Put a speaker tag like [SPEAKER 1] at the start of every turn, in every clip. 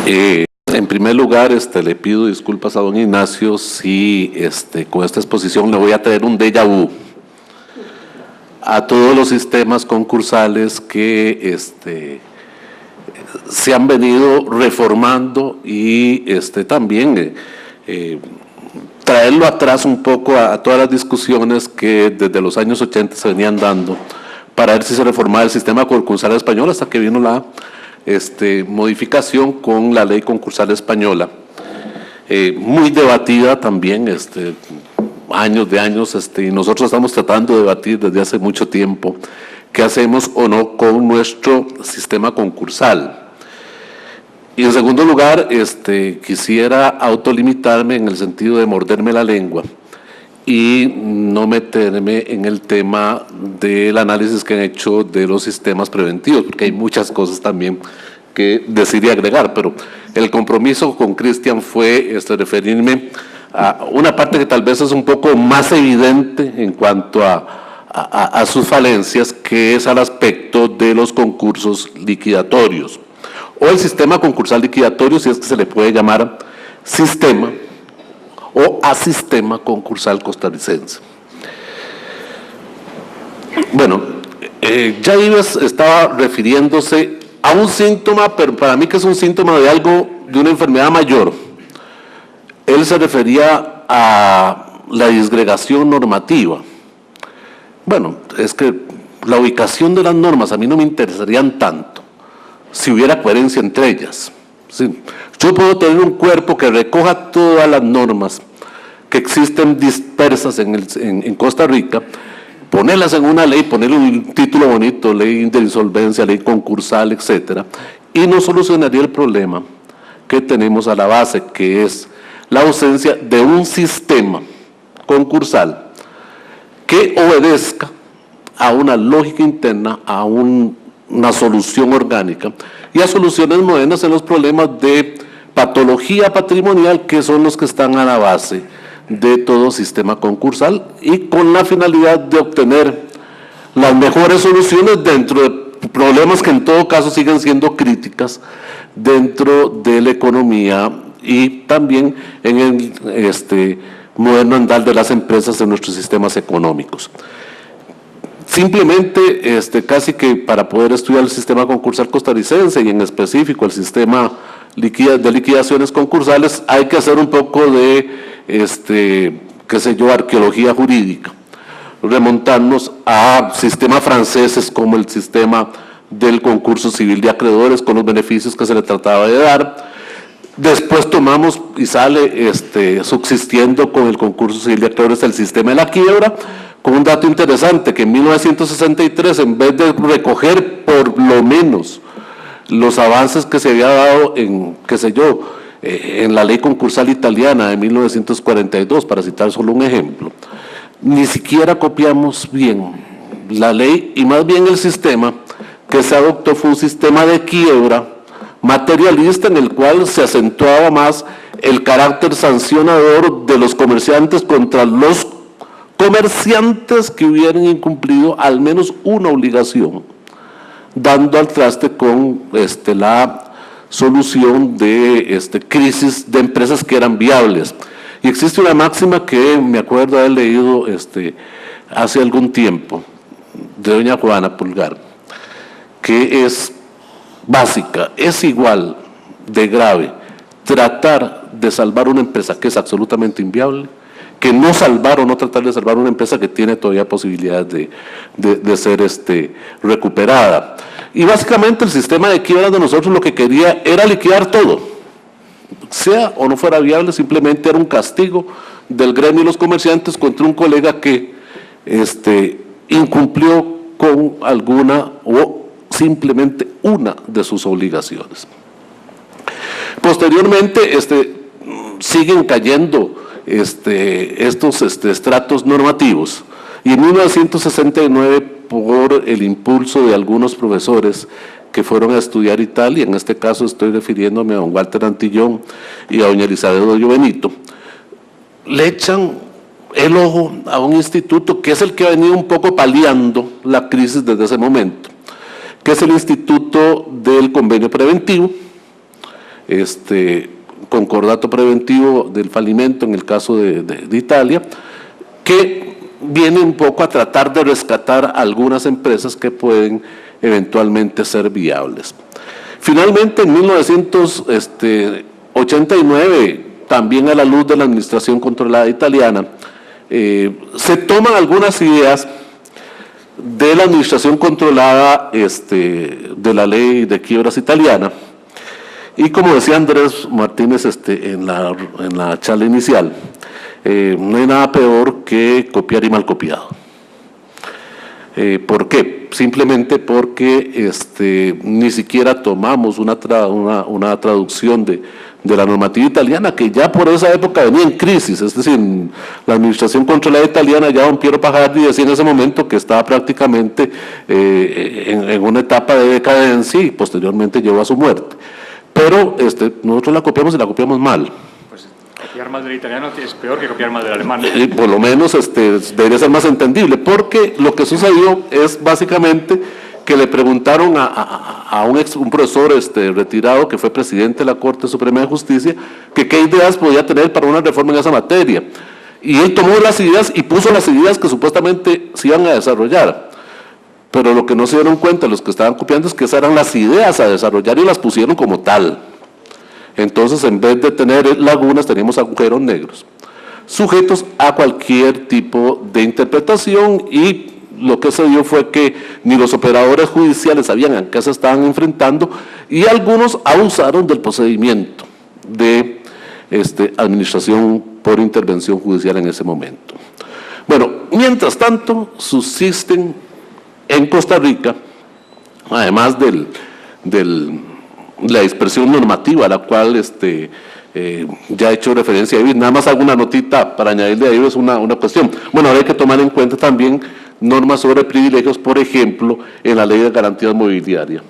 [SPEAKER 1] En primer lugar, le pido disculpas a don Ignacio si con esta exposición le voy a traer un déjà vu a todos los sistemas concursales que se han venido reformando y también traerlo atrás un poco a todas las discusiones que desde los años 80 se venían dando para ver si se reformaba el sistema concursal español hasta que vino la modificación con la ley concursal española, muy debatida también, años de años, y nosotros estamos tratando de debatir desde hace mucho tiempo qué hacemos o no con nuestro sistema concursal. Y en segundo lugar, quisiera autolimitarme en el sentido de morderme la lengua y no meterme en el tema del análisis que han hecho de los sistemas preventivos, porque hay muchas cosas también que decidí agregar, pero el compromiso con Cristian fue referirme a una parte que tal vez es un poco más evidente en cuanto a sus falencias, que es al aspecto de los concursos liquidatorios, o el sistema concursal liquidatorio, si es que se le puede llamar sistema, o asistema concursal costarricense. Bueno, ya Ives estaba refiriéndose a un síntoma, pero para mí que es un síntoma de algo, de una enfermedad mayor. Él se refería a la disgregación normativa. Bueno, es que la ubicación de las normas a mí no me interesarían tanto si hubiera coherencia entre ellas. Sí. Yo puedo tener un cuerpo que recoja todas las normas que existen dispersas en Costa Rica, ponerlas en una ley, ponerle un título bonito, ley de insolvencia, ley concursal, etcétera, y no solucionaría el problema que tenemos a la base, que es la ausencia de un sistema concursal que obedezca a una lógica interna, a una solución orgánica y a soluciones modernas en los problemas de patología patrimonial, que son los que están a la base de todo sistema concursal, y con la finalidad de obtener las mejores soluciones dentro de problemas que en todo caso siguen siendo críticas dentro de la economía y también en el moderno andar de las empresas en nuestros sistemas económicos. Simplemente, casi que para poder estudiar el sistema concursal costarricense y en específico el sistema de liquidaciones concursales, hay que hacer un poco de, qué sé yo, arqueología jurídica, remontarnos a sistemas franceses como el sistema del concurso civil de acreedores con los beneficios que se le trataba de dar. Después tomamos y sale subsistiendo con el concurso civil de acreedores el sistema de la quiebra, con un dato interesante, que en 1963, en vez de recoger por lo menos los avances que se había dado en, qué sé yo, en la ley concursal italiana de 1942, para citar solo un ejemplo, ni siquiera copiamos bien la ley, y más bien el sistema que se adoptó fue un sistema de quiebra materialista, en el cual se acentuaba más el carácter sancionador de los comerciantes contra los comerciantes que hubieran incumplido al menos una obligación, dando al traste con la solución de crisis de empresas que eran viables. Y existe una máxima que me acuerdo haber leído hace algún tiempo, de doña Juana Pulgar, que es básica: es igual de grave tratar de salvar una empresa que es absolutamente inviable que no salvar o no tratar de salvar una empresa que tiene todavía posibilidades de ser recuperada. Y básicamente el sistema de quiebra de nosotros lo que quería era liquidar todo, sea o no fuera viable, simplemente era un castigo del gremio y los comerciantes contra un colega que incumplió con alguna o simplemente una de sus obligaciones. Posteriormente siguen cayendo estos estratos normativos, y en 1969, por el impulso de algunos profesores que fueron a estudiar Italia, en este caso estoy refiriéndome a don Walter Antillón y a doña Elizabeth Hoyo Benito, le echan el ojo a un instituto que es el que ha venido un poco paliando la crisis desde ese momento, que es el Instituto del Convenio Preventivo, concordato preventivo del falimento en el caso de Italia, que viene un poco a tratar de rescatar algunas empresas que pueden eventualmente ser viables. Finalmente, en 1989, también a la luz de la administración controlada italiana, se toman algunas ideas de la administración controlada de la ley de quiebras italiana, y como decía Andrés Martínez en la charla inicial, no hay nada peor que copiar y mal copiado. ¿Por qué? Simplemente porque ni siquiera tomamos una traducción de la normativa italiana, que ya por esa época venía en crisis. Es decir, la administración controlada italiana, ya don Piero Pajardi decía en ese momento que estaba prácticamente en una etapa de decadencia y posteriormente llevó a su muerte. Pero nosotros la copiamos y la copiamos mal.
[SPEAKER 2] Copiar mal del italiano es peor que copiar mal del alemán.
[SPEAKER 1] Por lo menos debería ser más entendible, porque lo que sucedió es básicamente que le preguntaron a un profesor retirado que fue presidente de la Corte Suprema de Justicia que qué ideas podía tener para una reforma en esa materia. Y él tomó las ideas y puso las ideas que supuestamente se iban a desarrollar. Pero lo que no se dieron cuenta los que estaban copiando es que esas eran las ideas a desarrollar y las pusieron como tal. Entonces, en vez de tener lagunas, teníamos agujeros negros, sujetos a cualquier tipo de interpretación, y lo que se dio fue que ni los operadores judiciales sabían a qué se estaban enfrentando, y algunos abusaron del procedimiento de administración por intervención judicial en ese momento. Bueno, mientras tanto, subsisten en Costa Rica, además de la dispersión normativa a la cual ya he hecho referencia a David, nada más alguna notita para añadirle a David, es una cuestión. Bueno, ahora hay que tomar en cuenta también normas sobre privilegios, por ejemplo, en la Ley de Garantías Mobiliarias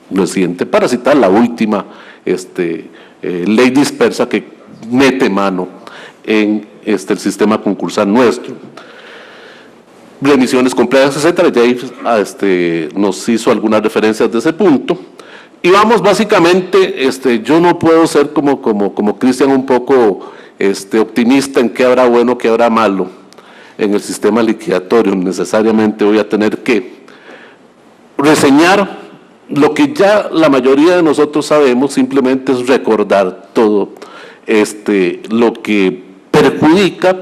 [SPEAKER 1] reciente, para citar la última ley dispersa que mete mano en el sistema concursal nuestro. Remisiones complejas, etcétera. David nos hizo algunas referencias de ese punto. Y vamos, básicamente, yo no puedo ser como Cristian un poco optimista en qué habrá bueno, qué habrá malo en el sistema liquidatorio. Necesariamente voy a tener que reseñar lo que ya la mayoría de nosotros sabemos, simplemente es recordar todo lo que perjudica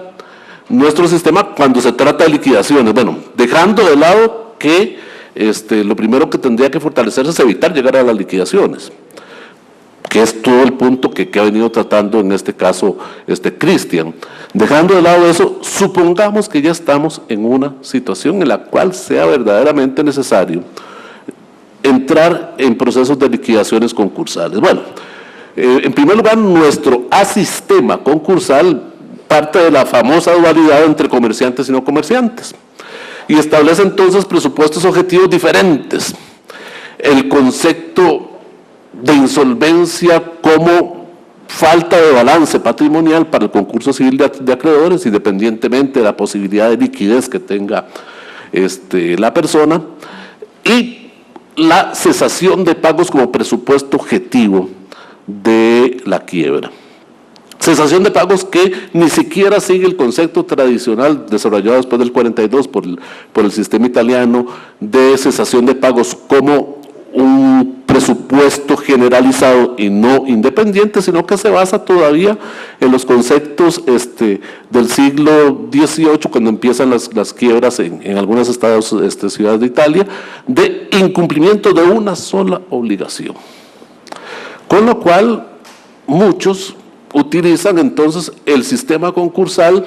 [SPEAKER 1] nuestro sistema cuando se trata de liquidaciones. Bueno, dejando de lado que lo primero que tendría que fortalecerse es evitar llegar a las liquidaciones, que es todo el punto que ha venido tratando en este caso Cristian. Dejando de lado eso, supongamos que ya estamos en una situación en la cual sea verdaderamente necesario entrar en procesos de liquidaciones concursales. Bueno, en primer lugar, nuestro asistema concursal parte de la famosa dualidad entre comerciantes y no comerciantes, y establece entonces presupuestos objetivos diferentes. El concepto de insolvencia como falta de balance patrimonial para el concurso civil de acreedores, independientemente de la posibilidad de liquidez que tenga la persona, y la cesación de pagos como presupuesto objetivo de la quiebra. Cesación de pagos que ni siquiera sigue el concepto tradicional desarrollado después del 42 por el sistema italiano de cesación de pagos como un presupuesto generalizado y no independiente, sino que se basa todavía en los conceptos del siglo XVIII, cuando empiezan las quiebras en algunos estados, ciudades de Italia, de incumplimiento de una sola obligación. Con lo cual, muchos utilizan entonces el sistema concursal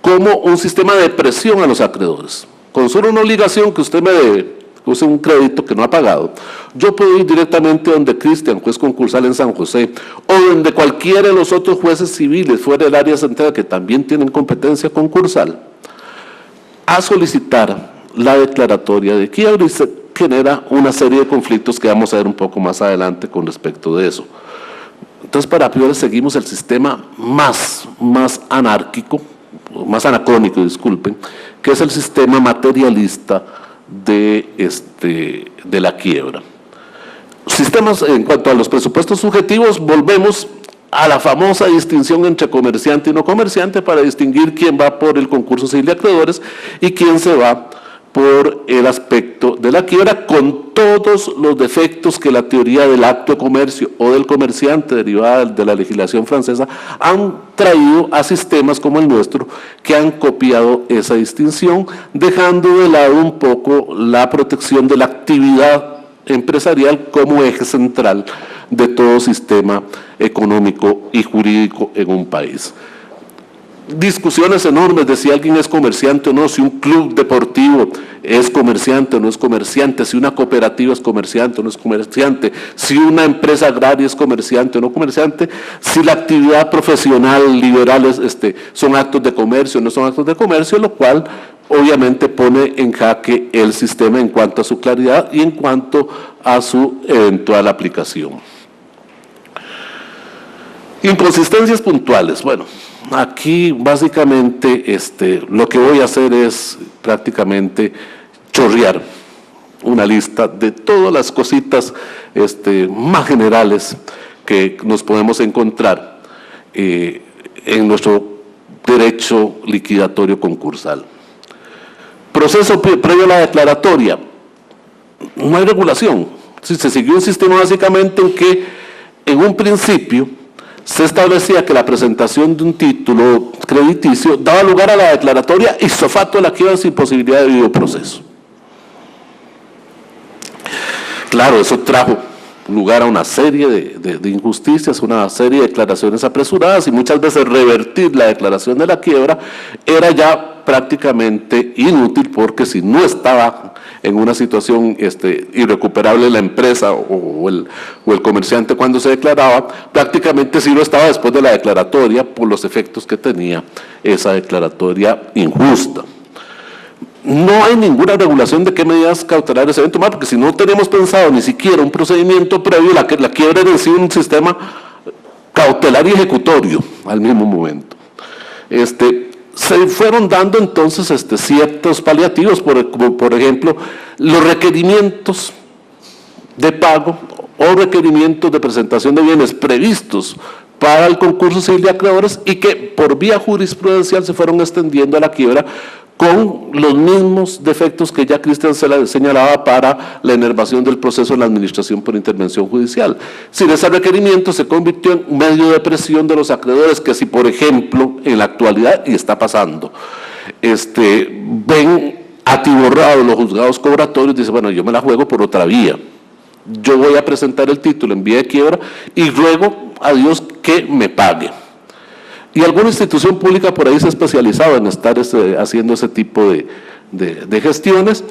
[SPEAKER 1] como un sistema de presión a los acreedores. Con solo una obligación que usted me debe, use un crédito que no ha pagado, yo puedo ir directamente donde Cristian, juez concursal en San José, o donde cualquiera de los otros jueces civiles fuera del área central que también tienen competencia concursal, a solicitar la declaratoria de quiebra, y se genera una serie de conflictos que vamos a ver un poco más adelante con respecto de eso. Entonces, para priori seguimos el sistema más anárquico, más anacrónico, disculpen, que es el sistema materialista de la quiebra. sistemas, en cuanto a los presupuestos subjetivos, volvemos a la famosa distinción entre comerciante y no comerciante para distinguir quién va por el concurso civil de acreedores y quién se va por el aspecto de la quiebra, con todos los defectos que la teoría del acto de comercio o del comerciante derivada de la legislación francesa han traído a sistemas como el nuestro, que han copiado esa distinción, dejando de lado un poco la protección de la actividad empresarial como eje central de todo sistema económico y jurídico en un país. Discusiones enormes de si alguien es comerciante o no, si un club deportivo es comerciante o no es comerciante, si una cooperativa es comerciante o no es comerciante, si una empresa agraria es comerciante o no comerciante, si la actividad profesional liberal son actos de comercio o no son actos de comercio, lo cual obviamente pone en jaque el sistema en cuanto a su claridad y en cuanto a su eventual aplicación. Inconsistencias puntuales. Bueno, aquí básicamente lo que voy a hacer es prácticamente chorrear una lista de todas las cositas más generales que nos podemos encontrar en nuestro derecho liquidatorio concursal. Proceso previo a la declaratoria. No hay regulación. Se siguió un sistema básicamente en que en un principio se establecía que la presentación de un título crediticio daba lugar a la declaratoria ipso facto de la quiebra sin posibilidad de debido proceso. Claro, eso trajo lugar a una serie de injusticias, una serie de declaraciones apresuradas, y muchas veces revertir la declaración de la quiebra era ya prácticamente inútil, porque si no estaba en una situación irrecuperable la empresa o el comerciante cuando se declaraba, prácticamente sí lo estaba después de la declaratoria por los efectos que tenía esa declaratoria injusta. No hay ninguna regulación de qué medidas cautelares se deben tomar, porque si no tenemos pensado ni siquiera un procedimiento previo, la quiebra era en sí un sistema cautelar y ejecutorio al mismo momento. Se fueron dando entonces ciertos paliativos, por ejemplo, los requerimientos de pago o requerimientos de presentación de bienes previstos para el concurso civil de acreedores y que por vía jurisprudencial se fueron extendiendo a la quiebra con los mismos defectos que ya Cristian señalaba para la enervación del proceso de la administración por intervención judicial. Sin ese requerimiento se convirtió en medio de presión de los acreedores que si, por ejemplo, en la actualidad, y está pasando, ven atiborrados los juzgados cobratorios, dicen, bueno, yo me la juego por otra vía. Yo voy a presentar el título en vía de quiebra y ruego a Dios que me pague. Y alguna institución pública por ahí se ha especializado en estar haciendo ese tipo de gestiones,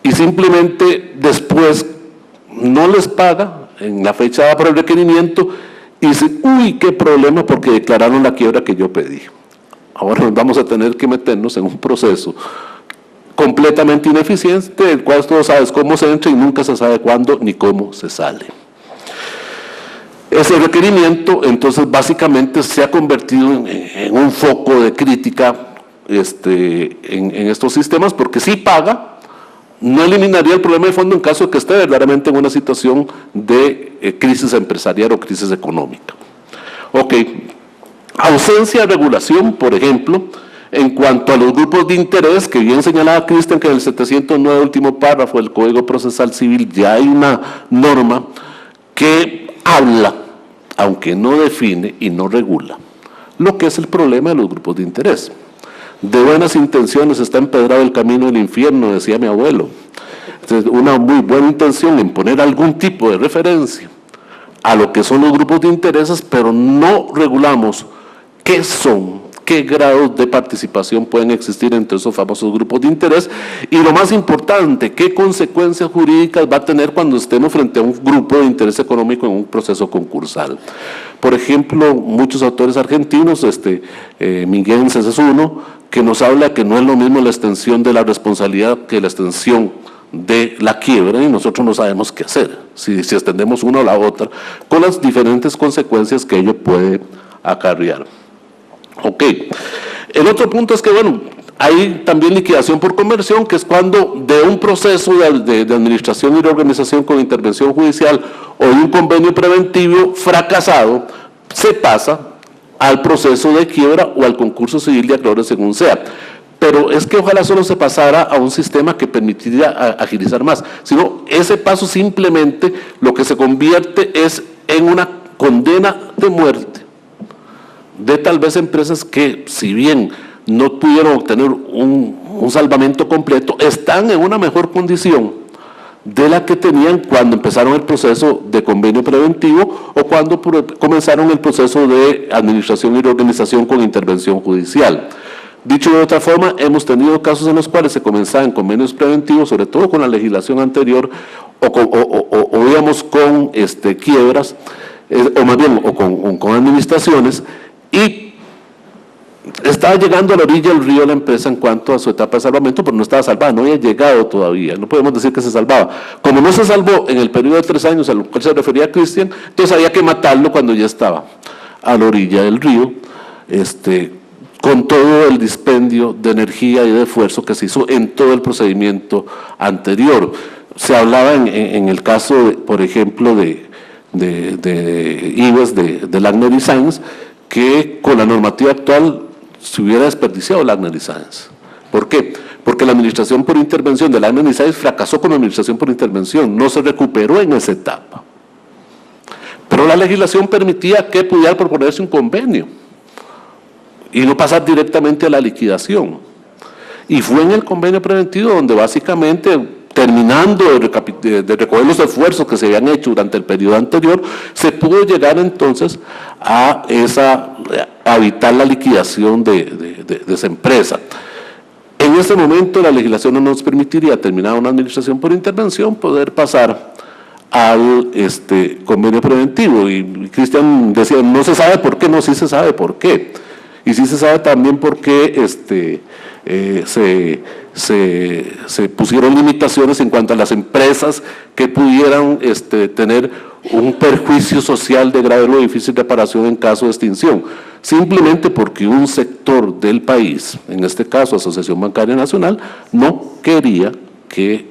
[SPEAKER 1] y simplemente después no les paga en la fecha dada por el requerimiento y dicen, uy, qué problema porque declararon la quiebra que yo pedí. Ahora nos vamos a tener que meternos en un proceso completamente ineficiente, del cual todos sabes cómo se entra y nunca se sabe cuándo ni cómo se sale. Ese requerimiento, entonces, básicamente se ha convertido en un foco de crítica en estos sistemas, porque si paga, no eliminaría el problema de fondo en caso de que esté verdaderamente en una situación de crisis empresarial o crisis económica. Ok, ausencia de regulación, por ejemplo, en cuanto a los grupos de interés, que bien señalaba Cristian que en el 709 último párrafo del Código Procesal Civil ya hay una norma que habla, aunque no define y no regula, lo que es el problema de los grupos de interés. De buenas intenciones está empedrado el camino del infierno, decía mi abuelo. Entonces, una muy buena intención en poner algún tipo de referencia a lo que son los grupos de intereses, pero no regulamos qué son, qué grados de participación pueden existir entre esos famosos grupos de interés, y lo más importante, qué consecuencias jurídicas va a tener cuando estemos frente a un grupo de interés económico en un proceso concursal. Por ejemplo, muchos autores argentinos, Miguenses es uno, que nos habla que no es lo mismo la extensión de la responsabilidad que la extensión de la quiebra, y nosotros no sabemos qué hacer, si extendemos una o la otra, con las diferentes consecuencias que ello puede acarrear. Ok, el otro punto es que, bueno, hay también liquidación por conversión, que es cuando de un proceso de administración y reorganización con intervención judicial o de un convenio preventivo fracasado, se pasa al proceso de quiebra o al concurso civil de acreedores según sea. Pero es que ojalá solo se pasara a un sistema que permitiría agilizar más, sino ese paso simplemente lo que se convierte es en una condena de muerte de tal vez empresas que, si bien no pudieron obtener un salvamento completo, están en una mejor condición de la que tenían cuando empezaron el proceso de convenio preventivo o cuando comenzaron el proceso de administración y reorganización con intervención judicial. Dicho de otra forma, hemos tenido casos en los cuales se comenzaban convenios preventivos, sobre todo con la legislación anterior, o digamos con quiebras, o más bien con administraciones, y estaba llegando a la orilla del río la empresa en cuanto a su etapa de salvamento, pero no estaba salvada, no había llegado todavía, no podemos decir que se salvaba. Como no se salvó en el periodo de 3 años al cual se refería Cristian, entonces había que matarlo cuando ya estaba a la orilla del río, con todo el dispendio de energía y de esfuerzo que se hizo en todo el procedimiento anterior. Se hablaba en el caso, por ejemplo, de IBES, de Lagner y Sáenz, que con la normativa actual se hubiera desperdiciado Lagner y Sáenz. ¿Por qué? Porque la administración por intervención de Lagner y Sáenz fracasó con la administración por intervención, no se recuperó en esa etapa. Pero la legislación permitía que pudiera proponerse un convenio y no pasar directamente a la liquidación. Y fue en el convenio preventivo donde básicamente, terminando de recoger los esfuerzos que se habían hecho durante el periodo anterior, se pudo llegar entonces a evitar la liquidación de esa empresa. En este momento la legislación no nos permitiría, terminar una administración por intervención, poder pasar al convenio preventivo. Y Cristian decía, no se sabe por qué, no, sí se sabe por qué. Y sí se sabe también por qué se pusieron limitaciones en cuanto a las empresas que pudieran tener un perjuicio social de grave o difícil reparación en caso de extinción, simplemente porque un sector del país, en este caso Asociación Bancaria Nacional, no quería que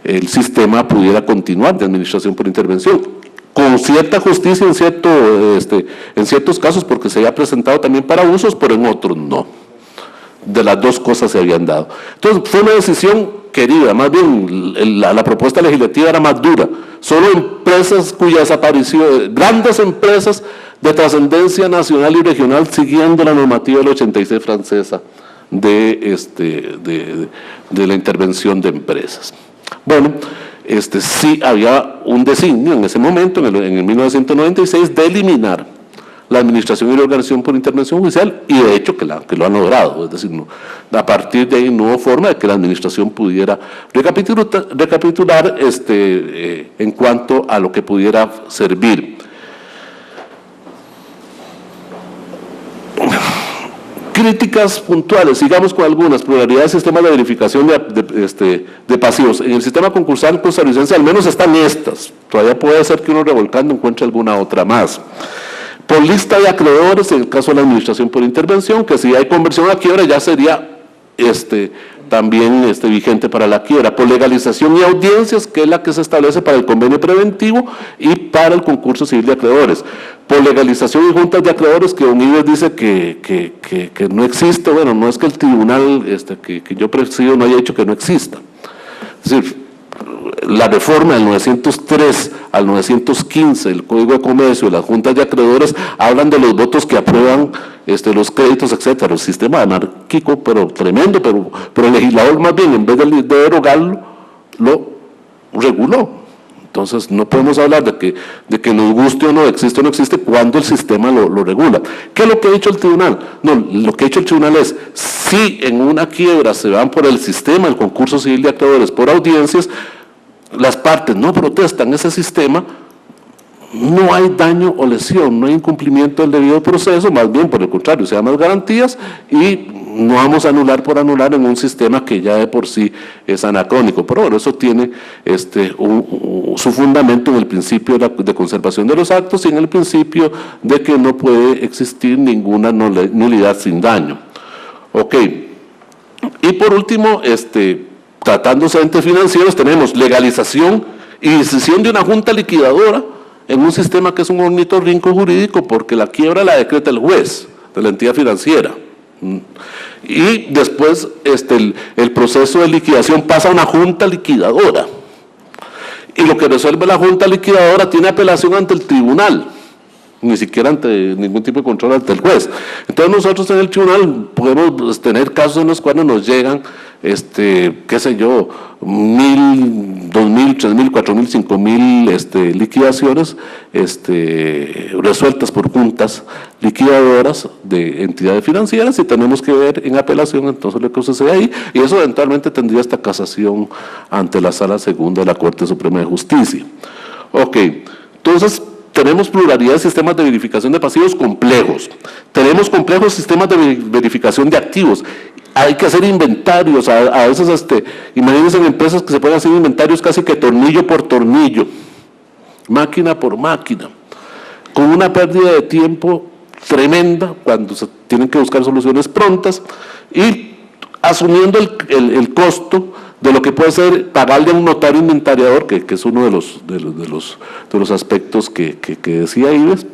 [SPEAKER 1] el sistema pudiera continuar de administración por intervención. Con cierta justicia en ciertos casos, porque se había presentado también para usos, pero en otros no. De las dos cosas se habían dado. Entonces fue una decisión querida, más bien la propuesta legislativa era más dura. Solo empresas cuya desaparición, grandes empresas de trascendencia nacional y regional, siguiendo la normativa del 86 francesa de la intervención de empresas. Bueno, sí había un designio en ese momento, en el 1996, de eliminar la administración y la organización por intervención judicial, y de hecho que lo han logrado. Es decir, a partir de ahí no hubo forma de que la administración pudiera recapitular en cuanto a lo que pudiera servir. Críticas puntuales, sigamos con algunas. Pluralidad de sistemas de verificación de pasivos. En el sistema concursal costarricense al menos están estas. Todavía puede ser que uno revolcando encuentre alguna otra más. Por lista de acreedores, en el caso de la administración por intervención, que si hay conversión a quiebra ya sería también vigente para la quiebra. Por legalización y audiencias, que es la que se establece para el convenio preventivo y para el concurso civil de acreedores. Por legalización y juntas de acreedores, que don Ives dice que no existe. Bueno, no es que el tribunal que yo presido no haya dicho que no exista. Es decir, la reforma del 903 al 915 del Código de Comercio y las juntas de acreedores hablan de los votos que aprueban los créditos, etcétera. El sistema anárquico, pero tremendo, pero el legislador más bien, en vez de derogarlo, lo reguló. Entonces no podemos hablar de que nos guste o no, existe o no existe, cuando el sistema lo regula. ¿Qué es lo que ha dicho el tribunal? No, lo que ha dicho el tribunal es, si en una quiebra se van por el sistema, el concurso civil de acreedores, por audiencias, las partes no protestan ese sistema, no hay daño o lesión, no hay incumplimiento del debido proceso, más bien por el contrario, se dan más garantías y no vamos a anular por anular en un sistema que ya de por sí es anacrónico. Pero bueno, eso tiene su fundamento en el principio de conservación de los actos y en el principio de que no puede existir ninguna nulidad sin daño. Ok. Y por último, tratándose de entes financieros, tenemos legalización y decisión de una junta liquidadora en un sistema que es un ornitorrinco jurídico, porque la quiebra la decreta el juez de la entidad financiera. Y después el proceso de liquidación pasa a una junta liquidadora. Y lo que resuelve la junta liquidadora tiene apelación ante el tribunal, ni siquiera ante ningún tipo de control ante el juez. Entonces nosotros en el tribunal podemos tener casos en los cuales nos llegan, qué sé yo, 1.000, 2.000, 3.000, 4.000, 5.000 liquidaciones resueltas por juntas liquidadoras de entidades financieras, y tenemos que ver en apelación entonces lo que sucede ahí, y eso eventualmente tendría esta casación ante la Sala Segunda de la Corte Suprema de Justicia. Ok, entonces tenemos pluralidad de sistemas de verificación de pasivos complejos, tenemos complejos sistemas de verificación de activos. Hay que hacer inventarios, a veces, imagínense en empresas que se pueden hacer inventarios casi que tornillo por tornillo, máquina por máquina, con una pérdida de tiempo tremenda cuando se tienen que buscar soluciones prontas, y asumiendo el costo de lo que puede ser pagarle a un notario inventariador, que es uno de los aspectos que decía Ives,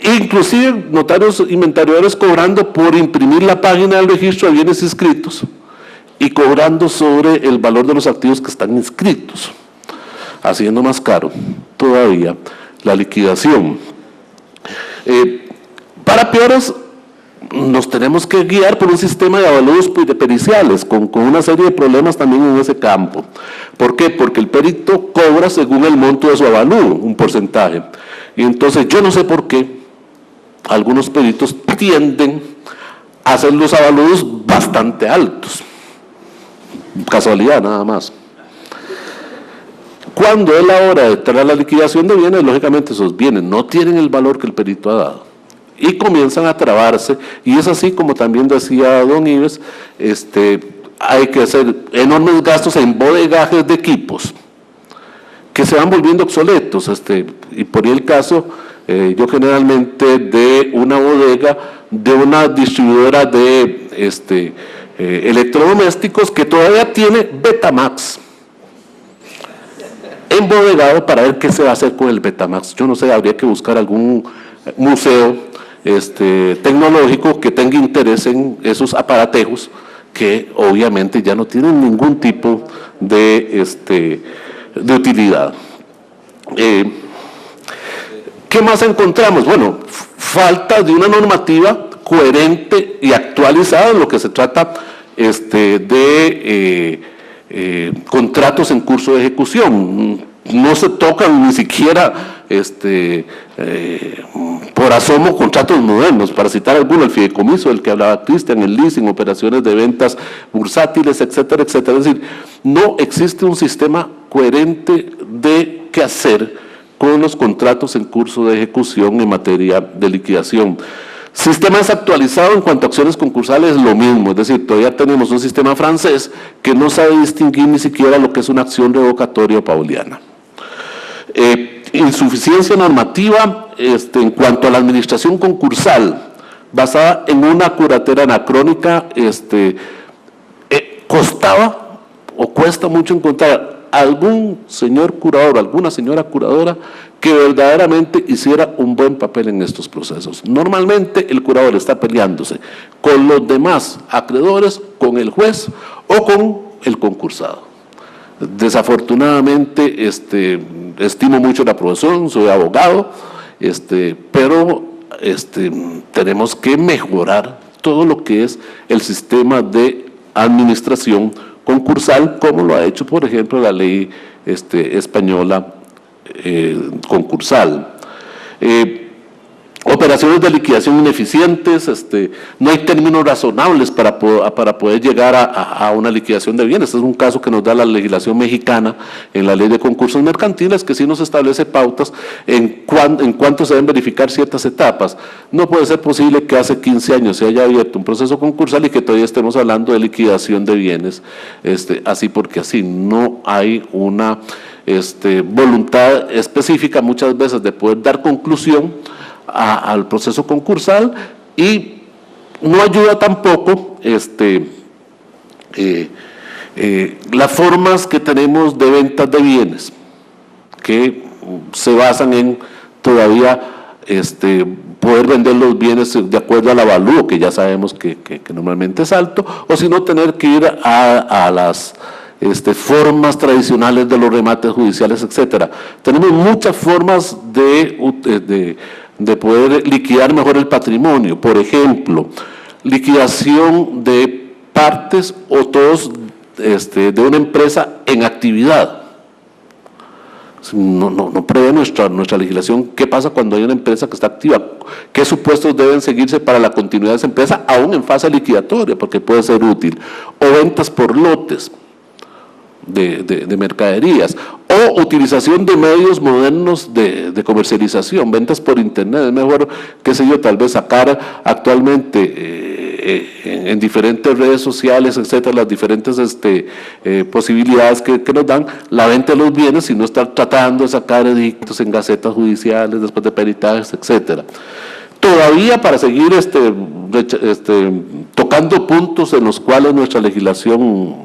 [SPEAKER 1] inclusive notarios inventariadores cobrando por imprimir la página del registro de bienes inscritos y cobrando sobre el valor de los activos que están inscritos, haciendo más caro todavía la liquidación. Para peores, nos tenemos que guiar por un sistema de avalúos periciales con una serie de problemas también en ese campo. ¿Por qué? Porque el perito cobra según el monto de su avalúo, un porcentaje. Y entonces yo no sé por qué algunos peritos tienden a hacer los avalúos bastante altos. Casualidad nada más. Cuando es la hora de traer la liquidación de bienes, lógicamente esos bienes no tienen el valor que el perito ha dado y comienzan a trabarse, y es así como también decía don Ives, hay que hacer enormes gastos en bodegajes de equipos que se van volviendo obsoletos, y por el caso, yo generalmente de una bodega de una distribuidora de electrodomésticos que todavía tiene Betamax embodegado, para ver qué se va a hacer con el Betamax. Yo no sé, habría que buscar algún museo tecnológico que tenga interés en esos aparatejos que obviamente ya no tienen ningún tipo de utilidad. ¿Qué más encontramos? Bueno, falta de una normativa coherente y actualizada en lo que se trata de contratos en curso de ejecución. No se tocan ni siquiera por asomo contratos modernos, para citar alguno, el fideicomiso del que hablaba Cristian, el leasing, operaciones de ventas bursátiles, etcétera, etcétera. Es decir, no existe un sistema coherente de qué hacer con los contratos en curso de ejecución en materia de liquidación. Sistema desactualizado en cuanto a acciones concursales, lo mismo, es decir, todavía tenemos un sistema francés que no sabe distinguir ni siquiera lo que es una acción revocatoria o pauliana. Insuficiencia normativa en cuanto a la administración concursal, basada en una curatela anacrónica. Costaba o cuesta mucho encontrar algún señor curador, alguna señora curadora que verdaderamente hiciera un buen papel en estos procesos. Normalmente el curador está peleándose con los demás acreedores, con el juez o con el concursado. Desafortunadamente, estimo mucho la profesión, soy abogado, pero tenemos que mejorar todo lo que es el sistema de administración concursal, como lo ha hecho, por ejemplo, la ley española concursal. Operaciones de liquidación ineficientes, no hay términos razonables para poder llegar a una liquidación de bienes. Este es un caso que nos da la legislación mexicana en la ley de concursos mercantiles, que sí nos establece pautas en cuánto se deben verificar ciertas etapas. No puede ser posible que hace 15 años se haya abierto un proceso concursal y que todavía estemos hablando de liquidación de bienes, así porque así. No hay una voluntad específica muchas veces de poder dar conclusión al proceso concursal, y no ayuda tampoco Las formas que tenemos de ventas de bienes, que se basan en todavía poder vender los bienes de acuerdo al avalúo, que ya sabemos que normalmente es alto, o si no tener que ir a las formas tradicionales de los remates judiciales, etcétera. Tenemos muchas formas de poder liquidar mejor el patrimonio. Por ejemplo, liquidación de partes o todos de una empresa en actividad. No prevé nuestra legislación qué pasa cuando hay una empresa que está activa, qué supuestos deben seguirse para la continuidad de esa empresa, aún en fase liquidatoria, porque puede ser útil, o ventas por lotes de mercaderías, o utilización de medios modernos de comercialización, ventas por internet. Es mejor, qué sé yo, tal vez sacar actualmente en diferentes redes sociales, etcétera, las diferentes posibilidades que nos dan la venta de los bienes, y no estar tratando de sacar edictos en gacetas judiciales después de peritajes, etcétera. Todavía, para seguir tocando puntos en los cuales nuestra legislación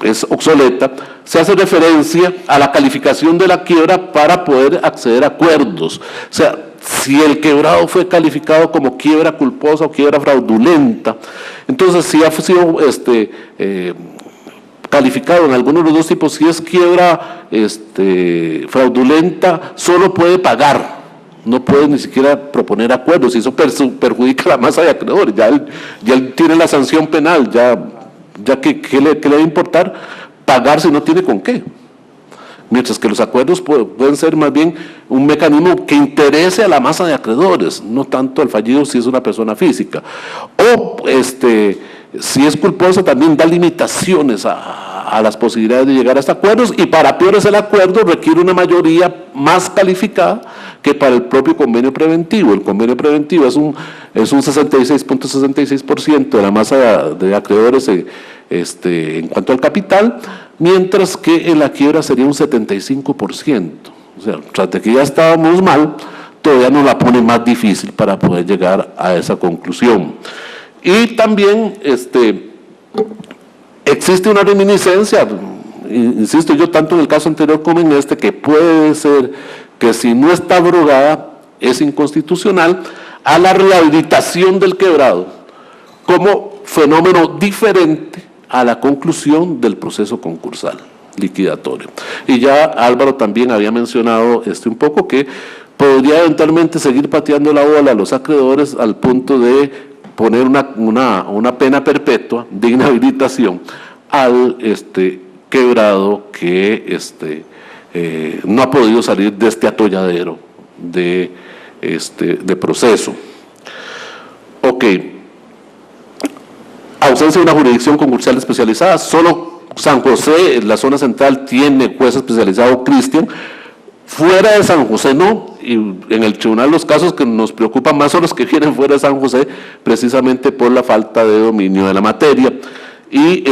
[SPEAKER 1] es obsoleta, se hace referencia a la calificación de la quiebra para poder acceder a acuerdos. O sea, si el quebrado fue calificado como quiebra culposa o quiebra fraudulenta, entonces si ha sido calificado en alguno de los dos tipos, si es quiebra fraudulenta, solo puede pagar, no puede ni siquiera proponer acuerdos, y eso perjudica a la masa de acreedores. Ya él tiene la sanción penal, ya que ¿qué le debe importar pagar si no tiene con qué? Mientras que los acuerdos pueden ser más bien un mecanismo que interese a la masa de acreedores, no tanto al fallido si es una persona física. O si es culposa, también da limitaciones a las posibilidades de llegar a estos acuerdos, y para peores el acuerdo requiere una mayoría más calificada que para el propio convenio preventivo. El convenio preventivo es un 66.66% de la masa de acreedores en cuanto al capital, mientras que en la quiebra sería un 75%. O sea, tras de que ya estábamos mal, todavía nos la pone más difícil para poder llegar a esa conclusión. Y también existe una reminiscencia, insisto yo, tanto en el caso anterior como en que puede ser que si no está abrogada es inconstitucional, a la rehabilitación del quebrado como fenómeno diferente a la conclusión del proceso concursal liquidatorio. Y ya Álvaro también había mencionado un poco que podría eventualmente seguir pateando la bola a los acreedores al punto de poner una pena perpetua de inhabilitación al quebrado que no ha podido salir de este atolladero de proceso. Ok. Ausencia de una jurisdicción concursal especializada. Solo San José, en la zona central, tiene juez especializado Cristian. Fuera de San José no, y en el tribunal los casos que nos preocupan más son los que vienen fuera de San José, precisamente por la falta de dominio de la materia. Y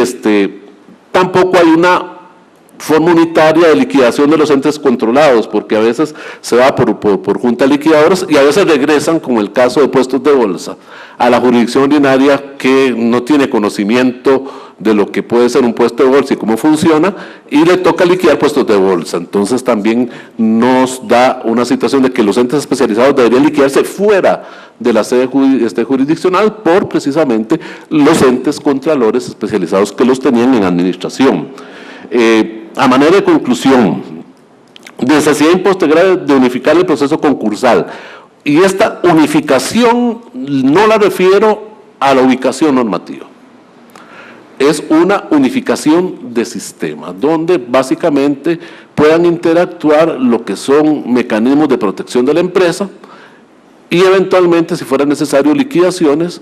[SPEAKER 1] tampoco hay una forma unitaria de liquidación de los entes controlados, porque a veces se va por juntas liquidadoras y a veces regresan, como el caso de puestos de bolsa, a la jurisdicción ordinaria que no tiene conocimiento de lo que puede ser un puesto de bolsa y cómo funciona, y le toca liquidar puestos de bolsa. Entonces también nos da una situación de que los entes especializados deberían liquidarse fuera de la sede jurisdiccional por precisamente los entes contralores especializados que los tenían en administración. A manera de conclusión, necesidad impostergada de unificar el proceso concursal, y esta unificación no la refiero a la ubicación normativa, es una unificación de sistema, donde básicamente puedan interactuar lo que son mecanismos de protección de la empresa y eventualmente, si fuera necesario, liquidaciones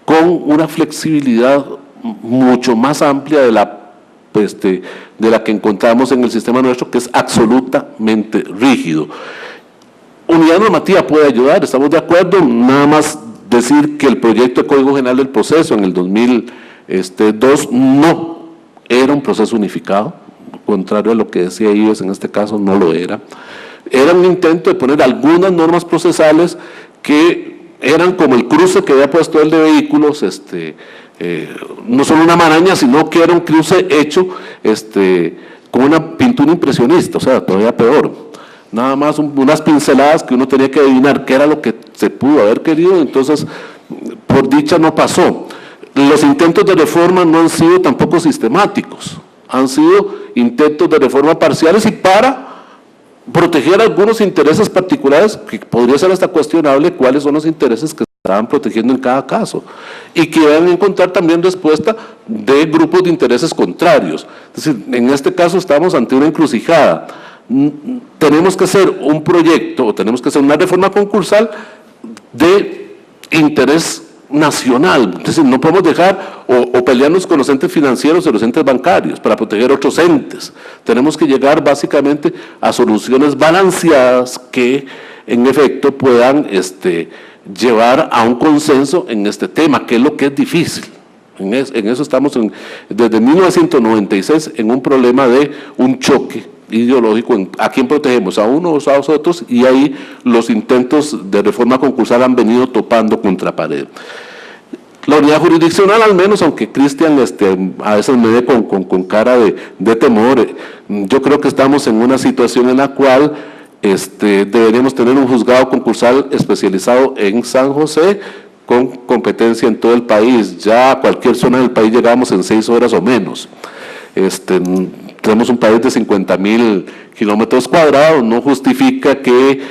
[SPEAKER 1] con una flexibilidad mucho más amplia de la que encontramos en el sistema nuestro, que es absolutamente rígido. Unidad normativa puede ayudar, estamos de acuerdo, nada más decir que el proyecto de Código General del Proceso en el 2002 no era un proceso unificado, contrario a lo que decía Ives, en este caso no lo era. Era un intento de poner algunas normas procesales que eran como el cruce que había puesto él de vehículos, no solo una maraña, sino que era un cruce hecho con una pintura impresionista, o sea, todavía peor. Nada más unas pinceladas que uno tenía que adivinar qué era lo que se pudo haber querido, entonces, por dicha no pasó. Los intentos de reforma no han sido tampoco sistemáticos, han sido intentos de reforma parciales y para proteger algunos intereses particulares, que podría ser hasta cuestionable cuáles son los intereses que estaban protegiendo en cada caso, y que deben encontrar también respuesta de grupos de intereses contrarios. Es decir, en este caso estamos ante una encrucijada. Tenemos que hacer un proyecto, o tenemos que hacer una reforma concursal de interés nacional. Es decir, no podemos dejar o pelearnos con los entes financieros o los entes bancarios para proteger otros entes. Tenemos que llegar básicamente a soluciones balanceadas que en efecto puedan llevar a un consenso en este tema, que es lo que es difícil. En eso estamos desde 1996 en un problema de un choque ideológico, ¿a quién protegemos? ¿A unos o a otros? Y ahí los intentos de reforma concursal han venido topando contra pared. La unidad jurisdiccional, al menos, aunque Cristian a veces me ve con cara de temor, yo creo que estamos en una situación en la cual deberíamos tener un juzgado concursal especializado en San José, con competencia en todo el país. Ya a cualquier zona del país llegamos en 6 horas o menos. Tenemos un país de 50.000 kilómetros cuadrados, no justifica que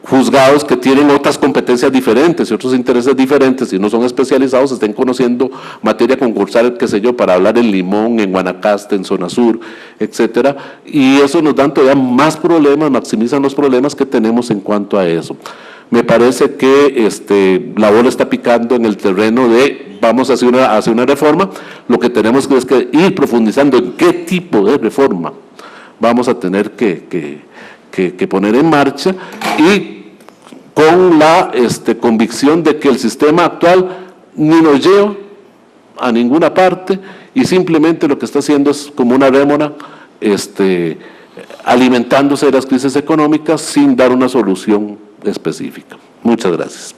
[SPEAKER 1] juzgados que tienen otras competencias diferentes y otros intereses diferentes y no son especializados estén conociendo materia concursal, qué sé yo, para hablar en Limón, en Guanacaste, en Zona Sur, etcétera, y eso nos dan todavía más problemas, maximizan los problemas que tenemos en cuanto a eso. Me parece que la bola está picando en el terreno de vamos a hacer una reforma. Lo que tenemos es que ir profundizando en qué tipo de reforma vamos a tener que poner en marcha, y con la convicción de que el sistema actual ni nos lleva a ninguna parte y simplemente lo que está haciendo es como una rémora alimentándose de las crisis económicas sin dar una solución específica. Muchas gracias.